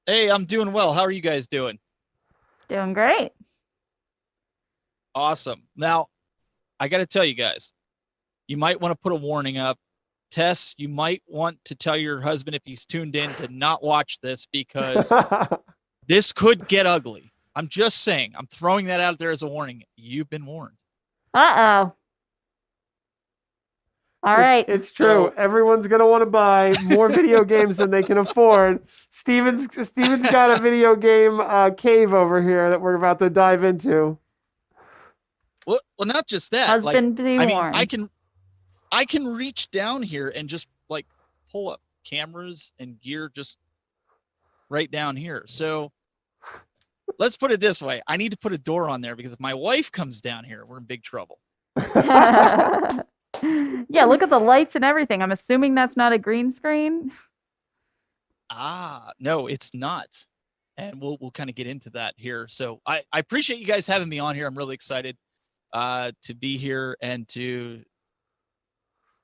Hey, I'm doing well. How are you guys doing? Doing great. Awesome. Now, I got to tell you guys, you might want to put a warning up. Tess, you might want to tell your husband if he's tuned in to not watch this because this could get ugly. I'm just saying, I'm throwing that out there as a warning. You've been warned. Uh-oh. All It's right. it's true. So, Everyone's gonna want to buy more video games than they can afford. Steven's got a video game cave over here that we're about to dive into. well, not just that. Like, Husband be I mean, warned. I can reach down here and just like pull up cameras and gear just right down here. So, let's put it this way. I need to put a door on there because if my wife comes down here, we're in big trouble. Yeah, look at the lights and everything. I'm assuming that's not a green screen. No, it's not. And we'll kind of get into that here. So I appreciate you guys having me on here. I'm really excited to be here and to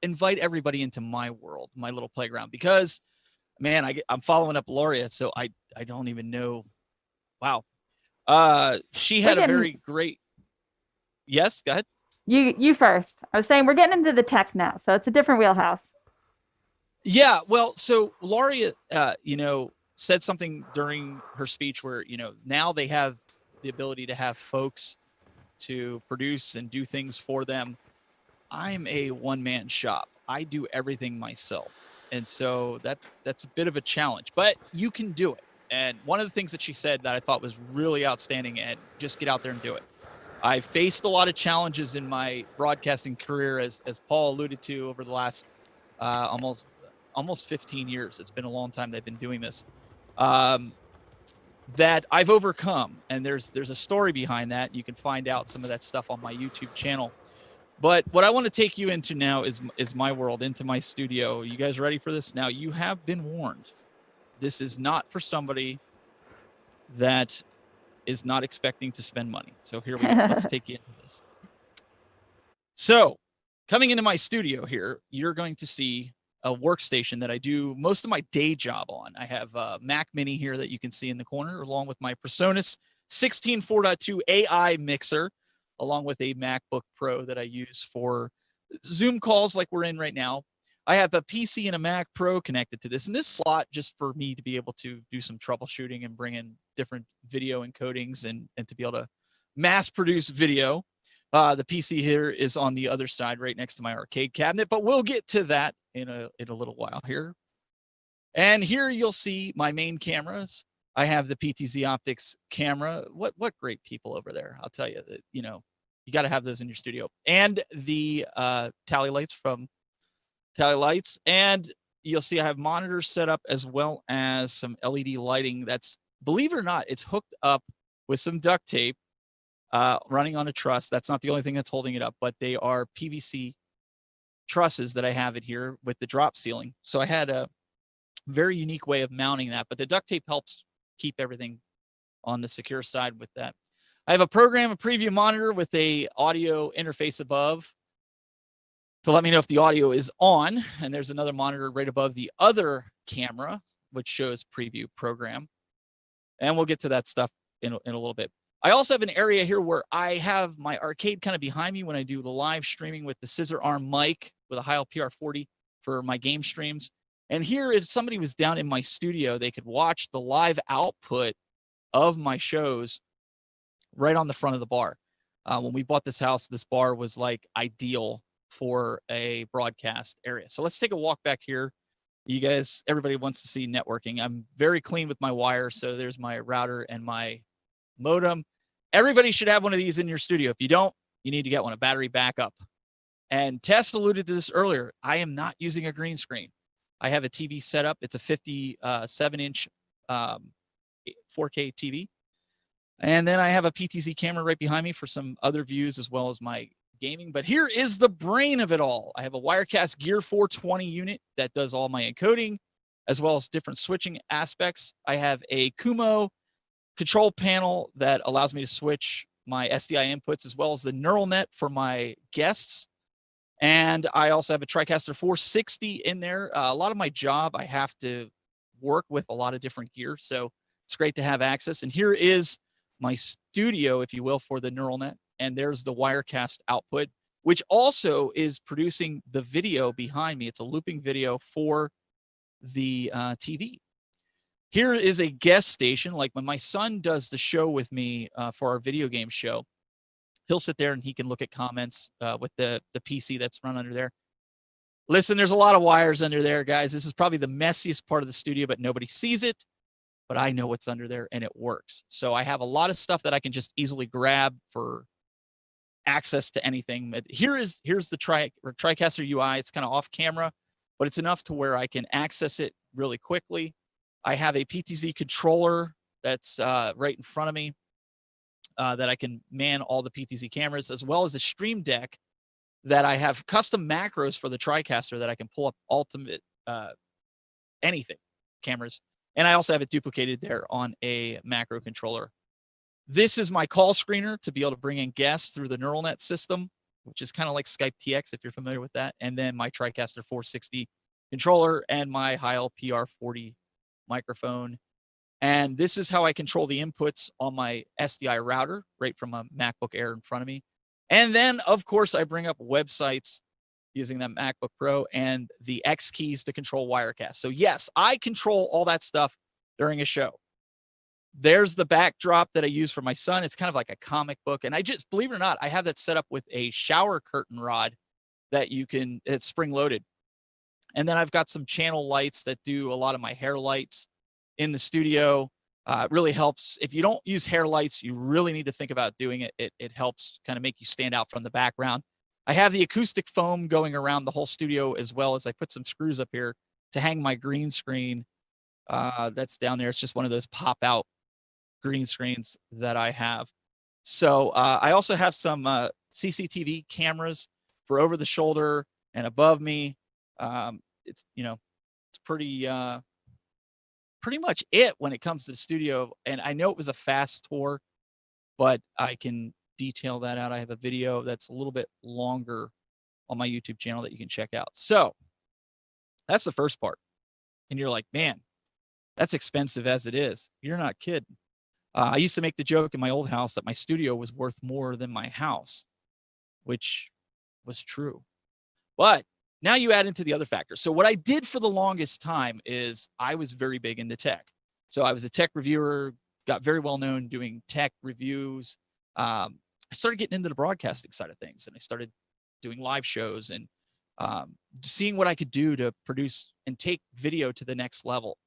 invite everybody into my world, my little playground, because man, I'm following up Lauria, so I don't even know. Wow. She We're had a getting very great. Yes, go ahead. you first. I was saying we're getting into the tech now, so it's a different wheelhouse. Yeah, well, so Lauria, said something during her speech where, now they have the ability to have folks to produce and do things for them. I'm a one-man shop. I do everything myself. And so that's a bit of a challenge, but you can do it. And one of the things that she said that I thought was really outstanding, and just get out there and do it. I faced a lot of challenges in my broadcasting career, as Paul alluded to, over the last almost 15 years. It's been a long time they've been doing this. That I've overcome, and there's a story behind that. You can find out some of that stuff on my YouTube channel. But what I want to take you into now is my world, into my studio. You guys ready for this? Now, you have been warned. This is not for somebody that is not expecting to spend money. So here we go. Let's take you into this. So coming into my studio here, you're going to see a workstation that I do most of my day job on. I have a Mac Mini here that you can see in the corner, along with my PreSonus 16 4.2 AI mixer, along with a MacBook Pro that I use for Zoom calls like we're in right now. I have a PC and a Mac Pro connected to this, and this slot just for me to be able to do some troubleshooting and bring in different video encodings and to be able to mass produce video. The PC here is on the other side, right next to my arcade cabinet, but we'll get to that in a little while here. And here you'll see my main cameras. I have the PTZ Optics camera. What great people over there! I'll tell you that you got to have those in your studio, and the tally lights from Tally Lights, and you'll see I have monitors set up as well as some LED lighting. That's, believe it or not, it's hooked up with some duct tape. Running on a truss. That's not the only thing that's holding it up, but they are PVC trusses that I have it here with the drop ceiling. So I had a very unique way of mounting that, but the duct tape helps keep everything on the secure side with that. I have a preview monitor with a audio interface above to let me know if the audio is on. And there's another monitor right above the other camera, which shows preview program. And we'll get to that stuff in a little bit. I also have an area here where I have my arcade kind of behind me when I do the live streaming with the scissor arm mic with a Heil PR40 for my game streams. And here, if somebody was down in my studio, they could watch the live output of my shows right on the front of the bar. When we bought this house, this bar was like ideal for a broadcast area. So let's take a walk back here. You guys, everybody wants to see networking. I'm very clean with my wire. So there's my router and my modem. Everybody should have one of these in your studio. If you don't, you need to get one, a battery backup. And Tess alluded to this earlier. I am not using a green screen. I have a TV set up. It's a 57-inch 4K TV. And then I have a PTZ camera right behind me for some other views as well as my gaming. But here is the brain of it all. I have a Wirecast Gear 420 unit that does all my encoding, as well as different switching aspects. I have a Kumo control panel that allows me to switch my SDI inputs, as well as the neural net for my guests. And I also have a Tricaster 460 in there. A lot of my job, I have to work with a lot of different gear. So It's great to have access. And here is my studio, if you will, for the neural net. And there's the Wirecast output, which also is producing the video behind me. It's a looping video for the TV. Here is a guest station. Like when my son does the show with me for our video game show, he'll sit there and he can look at comments with the PC that's run under there. Listen, there's a lot of wires under there, guys. This is probably the messiest part of the studio, but nobody sees it. But I know what's under there and it works. So I have a lot of stuff that I can just easily grab for access to anything. But here's the Tricaster Ui. It's kind of off camera, but it's enough to where I can access it really quickly. I have a Ptz controller that's right in front of me that I can man all the Ptz cameras, as well as a Stream Deck that I have custom macros for the Tricaster that I can pull up ultimate anything cameras. And I also have it duplicated there on a macro controller. This is my call screener to be able to bring in guests through the neural net system, which is kind of like Skype TX if you're familiar with that. And then my Tricaster 460 controller and my Heil PR40 microphone. And this is how I control the inputs on my SDI router right from a MacBook Air in front of me. And then, of course, I bring up websites using that MacBook Pro and the X keys to control Wirecast. So yes, I control all that stuff during a show. There's the backdrop that I use for my son. It's kind of like a comic book. And I just, believe it or not, I have that set up with a shower curtain rod that you can, it's spring loaded. And then I've got some channel lights that do a lot of my hair lights in the studio. It really helps. If you don't use hair lights, you really need to think about doing it. It helps kind of make you stand out from the background. I have the acoustic foam going around the whole studio, as well as I put some screws up here to hang my green screen. That's down there. It's just one of those pop out green screens that I have. So I also have some CCTV cameras for over the shoulder and above me. It's, you know, it's pretty much it when it comes to the studio. And I know it was a fast tour, but I can detail that out. I have a video that's a little bit longer on my YouTube channel that you can check out. So that's the first part. And you're like, man, that's expensive as it is. You're not kidding. I used to make the joke in my old house that my studio was worth more than my house, which was true. But now you add into the other factors. So what I did for the longest time is I was very big into tech. So I was a tech reviewer, got very well known doing tech reviews. I started getting into the broadcasting side of things, and I started doing live shows and seeing what I could do to produce and take video to the next level,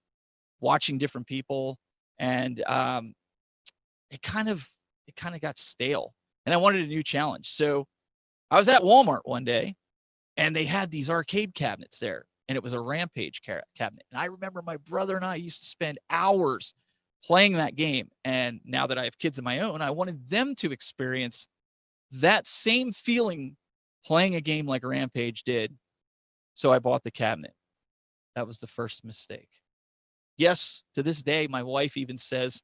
watching different people. And it kind of got stale, and I wanted a new challenge. So I was at Walmart one day, and they had these arcade cabinets there, and it was a Rampage cabinet. And I remember my brother and I used to spend hours playing that game. And now that I have kids of my own, I wanted them to experience that same feeling playing a game like Rampage did. So I bought the cabinet. That was the first mistake. Yes, to this day, my wife even says,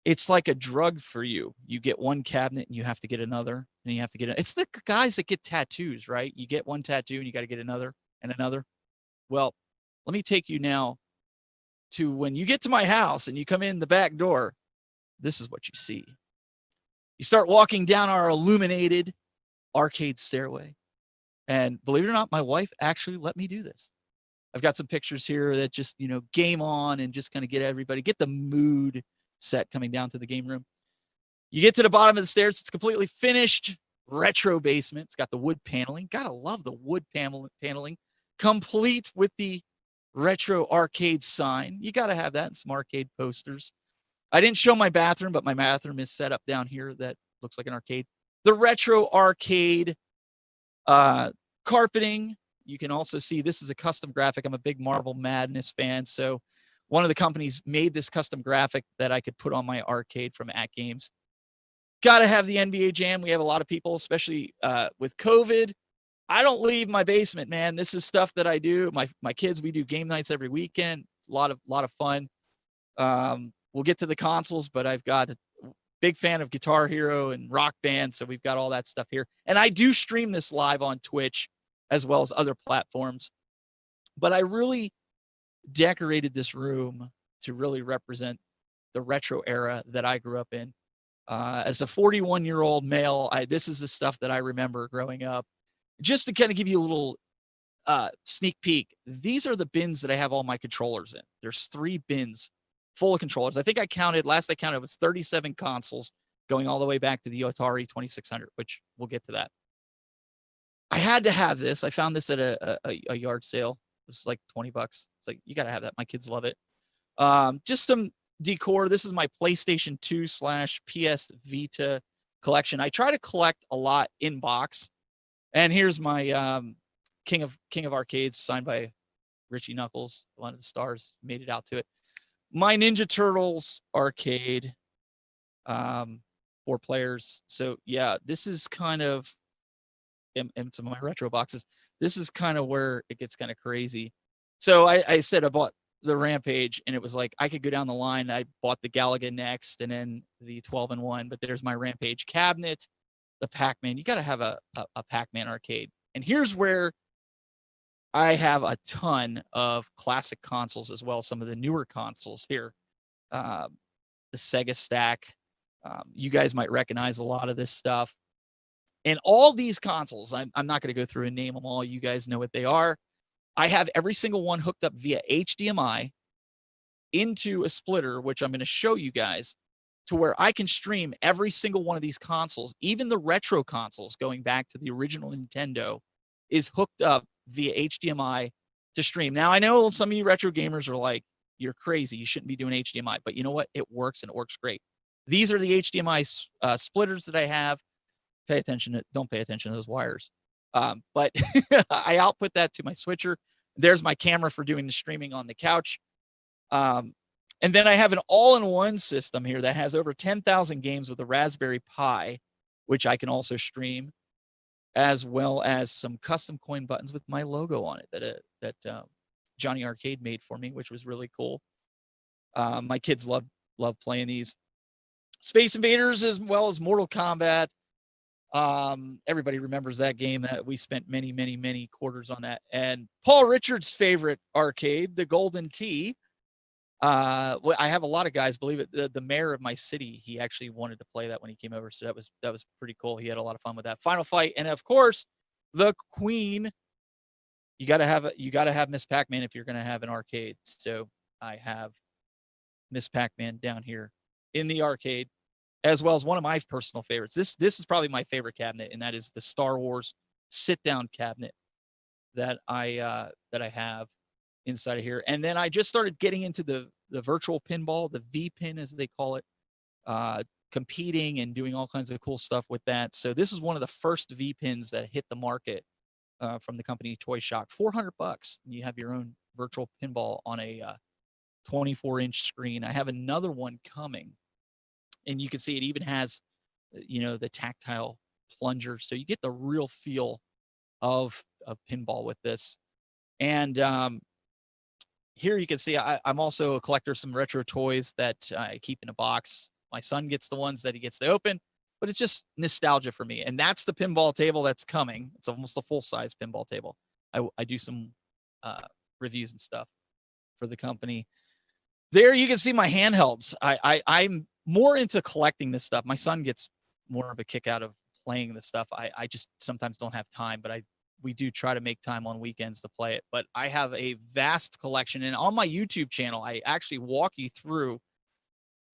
it's like a drug for you. You get one cabinet and you have to get another, and you have to get it. It's the guys that get tattoos, right? You get one tattoo and you got to get another and another. Well, let me take you now to when you get to my house and you come in the back door. This is what you see. You start walking down our illuminated arcade stairway. And believe it or not, my wife actually let me do this. I've got some pictures here that just, you know, game on and just kind of get the mood set coming down to the game room. You get to the bottom of the stairs. It's completely finished retro basement. It's got the wood paneling. Gotta love the wood paneling, complete with the retro arcade sign. You got to have that, and some arcade posters. I didn't show my bathroom, but my bathroom is set up down here that looks like an arcade. The retro arcade carpeting. You can also see this is a custom graphic. I'm a big Marvel Madness fan, so one of the companies made this custom graphic that I could put on my arcade from At Games. Got to have the NBA Jam. We have a lot of people, especially with COVID. I don't leave my basement, man. This is stuff that I do. My kids, we do game nights every weekend. It's a lot of fun. We'll get to the consoles, but I've got a big fan of Guitar Hero and Rock Band, so we've got all that stuff here. And I do stream this live on Twitch as well as other platforms. But I really decorated this room to really represent the retro era that I grew up in. As a 41-year-old male, this is the stuff that I remember growing up. Just to kind of give you a little sneak peek, these are the bins that I have all my controllers in. There's 3 bins full of controllers. I think last I counted, it was 37 consoles going all the way back to the Atari 2600, which we'll get to that. I had to have this. I found this at a yard sale. It was like $20. It's like, you got to have that. My kids love it. Just some decor. This is my PlayStation 2 / PS Vita collection. I try to collect a lot in box. And here's my King of Arcades, signed by Richie Knuckles, one of the stars, made it out to it. My Ninja Turtles arcade, 4 players. So yeah, this is kind of, and some of my retro boxes, this is kind of where it gets kind of crazy. So I said I bought the Rampage, and it was like I could go down the line. I bought the Galaga next, and then the 12-in-1, but there's my Rampage cabinet, the Pac-Man. You got to have a Pac-Man arcade. And here's where I have a ton of classic consoles as well, some of the newer consoles here. The Sega Stack. You guys might recognize a lot of this stuff. And all these consoles, I'm not going to go through and name them all. You guys know what they are. I have every single one hooked up via HDMI into a splitter, which I'm going to show you guys, to where I can stream every single one of these consoles. Even the retro consoles going back to the original Nintendo is hooked up via HDMI to stream. Now, I know some of you retro gamers are like, you're crazy. You shouldn't be doing HDMI. But you know what? It works, and it works great. These are the HDMI splitters that I have. Don't pay attention to those wires. But I output that to my switcher. There's my camera for doing the streaming on the couch. And then I have an all-in-one system here that has over 10,000 games with a Raspberry Pi, which I can also stream, as well as some custom coin buttons with my logo on it that Johnny Arcade made for me, which was really cool. My kids love playing these. Space Invaders, as well as Mortal Kombat. Everybody remembers that game that we spent many quarters on that. And Paul Richards' favorite arcade, the Golden Tee. Well, I have a lot of guys believe it. The mayor of my city, he actually wanted to play that when he came over, so that was pretty cool. He had a lot of fun with that. Final Fight, and of course, the Queen. You got to have Miss Pac-Man if you're going to have an arcade. So I have Miss Pac-Man down here in the arcade, as well as one of my personal favorites. This is probably my favorite cabinet, and that is the Star Wars sit-down cabinet that I have inside of here. And then I just started getting into the virtual pinball, the V-Pin as they call it, competing and doing all kinds of cool stuff with that. So this is one of the first V-Pins that hit the market from the company Toy Shock. $400, and you have your own virtual pinball on a 24-inch screen. I have another one coming, and you can see it even has, the tactile plunger, so you get the real feel of pinball with this. And here you can see I'm also a collector of some retro toys that I keep in a box. My son gets the ones that he gets to open, but it's just nostalgia for me. And that's the pinball table that's coming. It's almost a full-size pinball table. I do some reviews and stuff for the company. There you can see my handhelds. I'm more into collecting this stuff. My son gets more of a kick out of playing this stuff. I just sometimes don't have time, but we do try to make time on weekends to play it. But I have a vast collection, and on my YouTube channel, I actually walk you through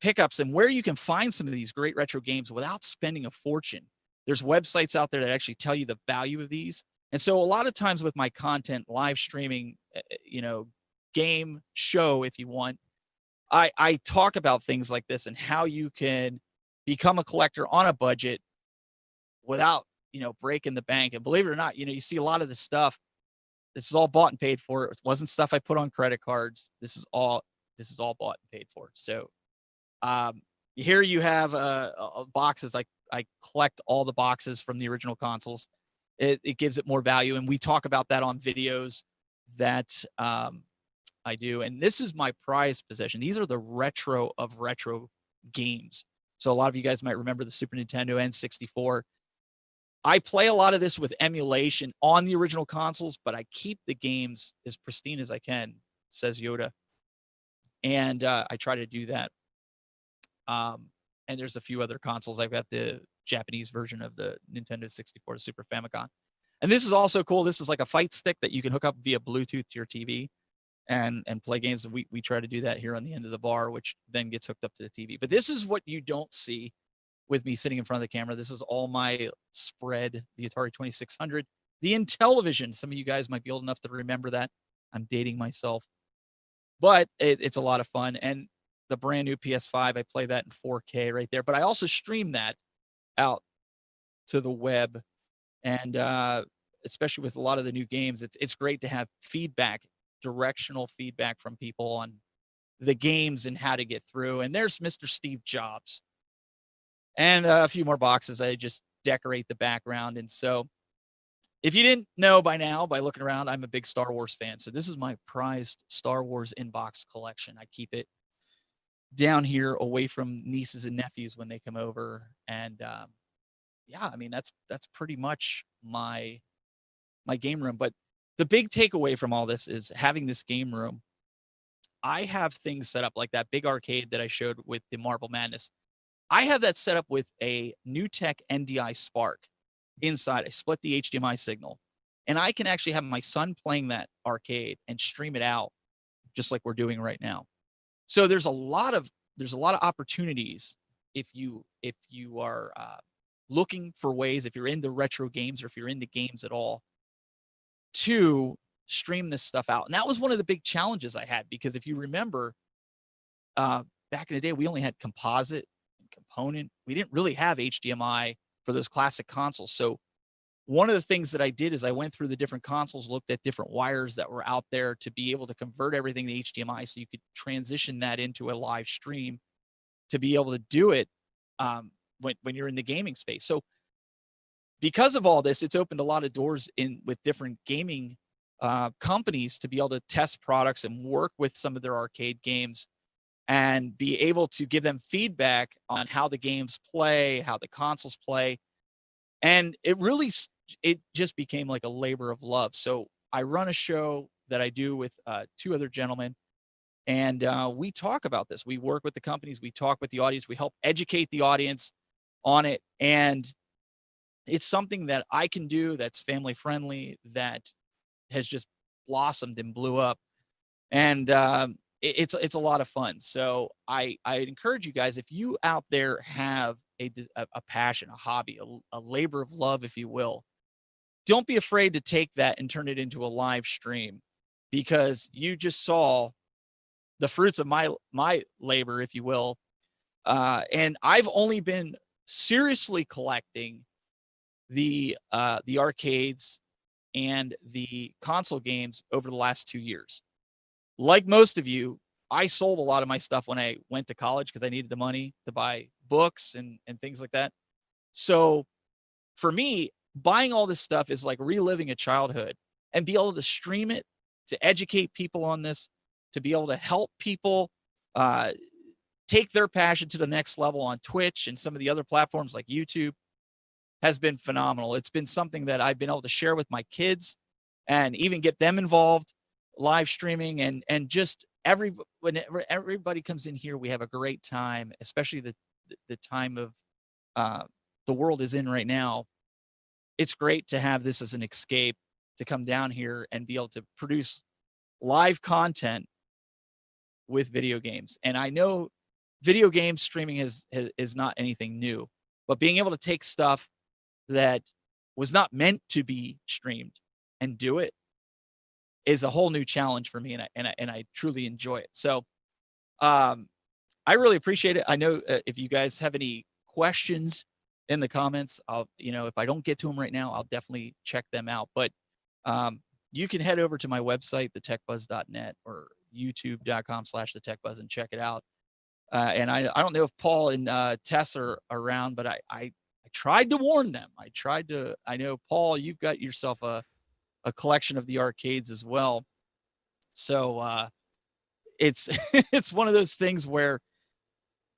pickups and where you can find some of these great retro games without spending a fortune. There's websites out there that actually tell you the value of these. And so a lot of times with my content, live streaming, game show, if you want, I talk about things like this and how you can become a collector on a budget without, breaking the bank. And believe it or not, you see a lot of this stuff. This is all bought and paid for. It wasn't stuff I put on credit cards. This is all bought and paid for. So here you have a boxes. I collect all the boxes from the original consoles. It gives it more value. And we talk about that on videos that I do. And this is my prized possession. These are the retro of retro games. So a lot of you guys might remember the Super Nintendo N64. I play a lot of this with emulation on the original consoles, but I keep the games as pristine as I can, says Yoda. And I try to do that And there's a few other consoles. I've got the Japanese version of the Nintendo 64 Super Famicom. And this is also cool. This is like a fight stick that you can hook up via Bluetooth to your TV and play games. We try to do that here on the end of the bar, which then gets hooked up to the TV. But this is what you don't see with me sitting in front of the camera. This is all my spread, the Atari 2600, the Intellivision. Some of you guys might be old enough to remember that. I'm dating myself. But it's a lot of fun. And the brand new PS5, I play that in 4K right there. But I also stream that out to the web. And especially with a lot of the new games, it's great to have feedback, directional feedback from people on the games and how to get through. And there's Mr. Steve Jobs. And a few more boxes. I just decorate the background. And so if you didn't know by now, by looking around, I'm a big Star Wars fan. So this is my prized Star Wars inbox collection. I keep it down here away from nieces and nephews when they come over. And yeah, I mean, that's pretty much my game room. But the big takeaway from all this is having this game room. I have things set up like that big arcade that I showed with the Marble Madness. I have that set up with a NewTek NDI Spark inside. I split the HDMI signal, and I can actually have my son playing that arcade and stream it out just like we're doing right now. So there's a lot of opportunities if you are looking for ways, if you're into retro games or if you're into games at all, to stream this stuff out. And that was one of the big challenges I had, because if you remember, back in the day, we only had composite and component. We didn't really have HDMI for those classic consoles. So one of the things that I did is I went through the different consoles, looked at different wires that were out there to be able to convert everything to HDMI so you could transition that into a live stream to be able to do it when you're in the gaming space. So because of all this, it's opened a lot of doors with different gaming companies to be able to test products and work with some of their arcade games and be able to give them feedback on how the games play, how the consoles play. And it just became like a labor of love. So I run a show that I do with two other gentlemen, and we talk about this. We work with the companies, we talk with the audience, we help educate the audience on it. And it's something that I can do that's family friendly, that has just blossomed and blew up. And it's a lot of fun. So I encourage you guys, if you out there have a passion, a hobby, a labor of love, if you will, don't be afraid to take that and turn it into a live stream, because you just saw the fruits of my labor, if you will. And I've only been seriously collecting the arcades and the console games over the last 2 years. Like most of you, I sold a lot of my stuff when I went to college because I needed the money to buy books and things like that. So for me, buying all this stuff is like reliving a childhood, and be able to stream it, to educate people on this, to be able to help people take their passion to the next level on Twitch and some of the other platforms like YouTube has been phenomenal. It's been something that I've been able to share with my kids and even get them involved live streaming, and just whenever everybody comes in here, we have a great time, especially the time of the world is in right now. It's great to have this as an escape, to come down here and be able to produce live content with video games. And I know video game streaming is not anything new, but being able to take stuff that was not meant to be streamed and do it is a whole new challenge for me, and I truly enjoy it. So I really appreciate it. I know if you guys have any questions in the comments, if I don't get to them right now, I'll definitely check them out. But you can head over to my website, thetechbuzz.net, or youtube.com/thetechbuzz, and check it out. And I don't know if Paul and Tess are around, but I tried to warn them. I know, Paul, you've got yourself a collection of the arcades as well. So it's it's one of those things where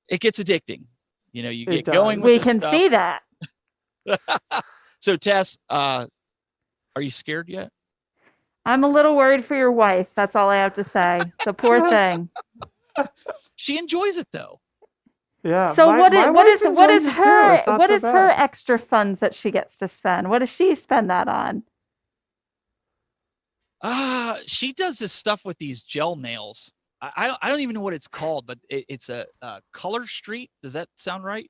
it gets addicting. You get going with we this can stuff. see that. So Tess, are you scared yet? I'm a little worried for your wife. That's all I have to say. The poor thing. She enjoys it though. Yeah. So my what wife is enjoys it too. It's not what so is her bad. extra funds that she gets to spend? What does she spend that on? She does this stuff with these gel nails. I don't even know what it's called, but it's a color street. Does that sound right?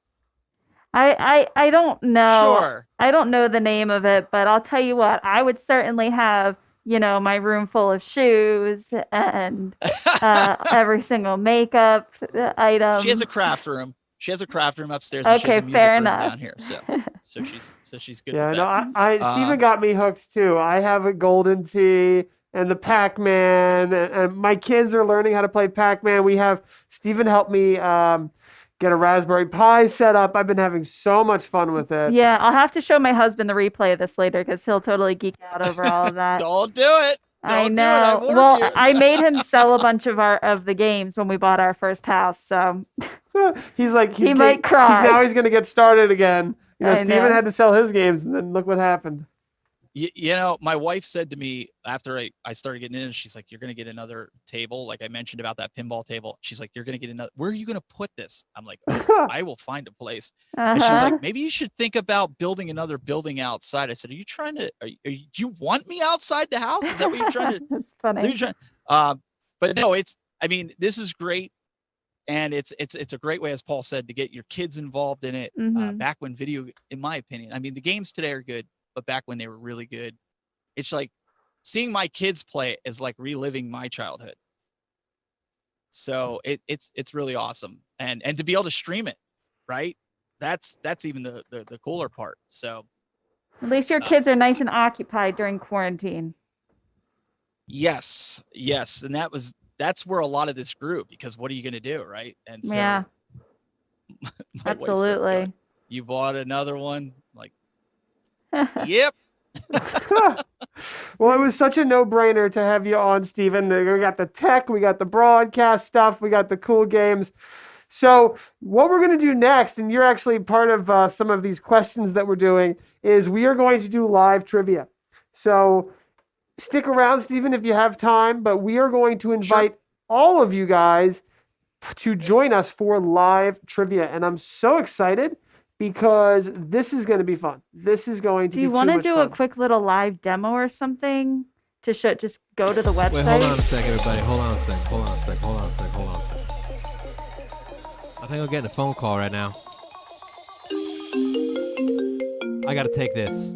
I don't know. Sure. I don't know the name of it, but I'll tell you what, I would certainly have, my room full of shoes and every single makeup item. She has a craft room. She has a craft room upstairs, and she has Okay, a music fair room enough. down here. So she's good Yeah, with no, that. Steven got me hooked too. I have a Golden Tee and the Pac-Man, and my kids are learning how to play Pac-Man. Steven helped me get a Raspberry Pi set up. I've been having so much fun with it. Yeah, I'll have to show my husband the replay of this later because he'll totally geek out over all of that. Don't do it. I Don't know. do it. I warned Well, you. I made him sell a bunch of the games when we bought our first house. So He might cry. Now he's going to get started again. I Steven know. had to sell his games, and then look what happened. My wife said to me after I started getting in, she's like, "You're going to get another table." Like I mentioned about that pinball table. She's like, "You're going to get another. Where are you going to put this?" I'm like, "Oh, I will find a place." And she's like, "Maybe you should think about building another building outside." I said, "Are you trying to? Do you want me outside the house? Is that what you're trying to?" That's funny. But no, this is great. And it's a great way, as Paul said, to get your kids involved in it. Back when in my opinion, I mean, the games today are good, but back when they were really good, it's like seeing my kids play it is like reliving my childhood. So it's really awesome, and to be able to stream it, right? That's even the cooler part. So At least your kids are nice and occupied during quarantine. yes, and that's where a lot of this grew, because what are you going to do, right? And so Yeah, my wife starts absolutely. going, "You bought another one?" Like, yep. Well, it was such a no-brainer to have you on, Steven. We got the tech, we got the broadcast stuff, we got the cool games. So what we're going to do next, and you're actually part of some of these questions that we're doing, is we are going to do live trivia. So stick around, Steven, if you have time, but we are going to invite all of you guys to join us for live trivia. And I'm so excited because this is going to be fun. This is going to be Do you want to do fun. a quick little live demo or something to show? Just go to the website. Wait, hold on a second, everybody. Hold on a sec. I think I'm getting a phone call right now. I gotta take this.